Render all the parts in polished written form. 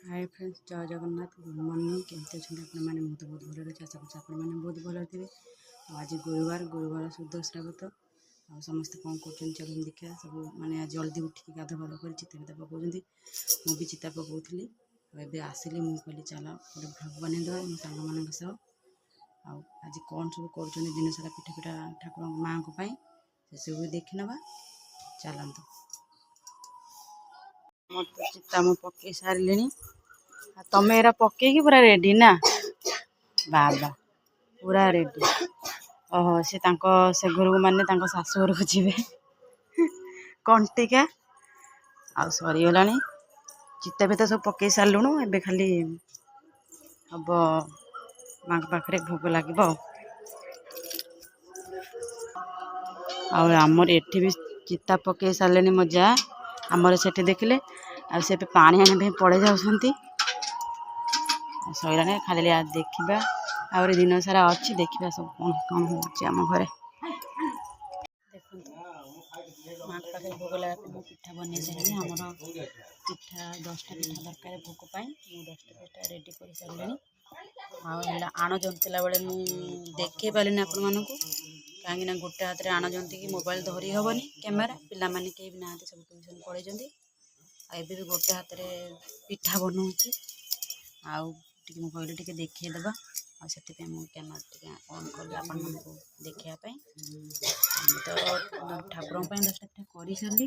Hi friends, जय Jagannath. Good morning. केमती अच्छा आपने बहुत बहुत भल अच्छे आशा कर बहुत भल थे। आज गुरुवार शुद्ध श्रावत आ समस्ते कौन कर चलो देखा सब मैंने आज जल्दी उठिक गाध फाध कर चिता फिता पकाउं। मुझे चिता पकाउली ए आसिली मुझे कहली चल गोटे भ्लग बनईदे मो सांग मान सह। आज कौन सब कर दिन सारा पिठा पिठा ठाकुर माँ से सब देखी नवा चलत। मत चिता मु पकई सारे तमें एरा पकईकी पूरा रेडी ना बाबा पूरा रेडी। ओहो से घर को माने शाशु घर को जीवे कंटिका आ सरीगला। चिता फिता सब पकई सारूँ एबे खाली हम माँ पाखे भोग लगे। आमर एठी भी चिता पकई सारे मजा आमर से देखले आ से पानी आने पड़े जाती सैलानी खाली देखा आ दिन सारा अच्छी देखा सब कौन कौन होम घरे देखो माँ पाखे भोग लगे। मुझे पिठा बन सारे आमर पिठा 10टा पिठा दरकार भोग पाई 10टा पिठा रेडी कर सारे। आण जंतिला बेले मुझे पारे आपण मानक कहीं गोटे हाथ में आण जंती कि मोबाइल धरी हेनी कैमेरा पिला माने कहीं भी ना सब ट्यूशन पड़े भी गोटे हाथ में पिठा बनाऊँगी आगे कहली टे देखीदेवा से कैमेरा टे ऑन कल आप देखापी तो ठाकुर 10टा पिठा कर सारे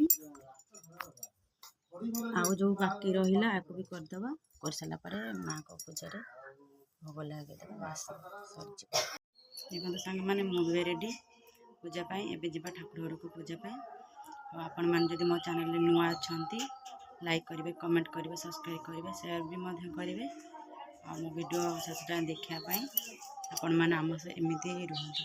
आउ जो बाकी रहा आपको भी करदे कर सारापर माँ को पूजा भोग लगे बस सर देखो सांग मैंने मुझे रेडी पूजापी एवं जा ठाकुर घर को पूजापी। आपण मैंने मो चैनल नुआ अच्छा लाइक करेंगे कमेंट करेंगे सब्सक्राइब करेंगे शेयर भी करेंगे आ मो वीडियो शेष देखापी आपण मैंने आम से एमती रुहतु।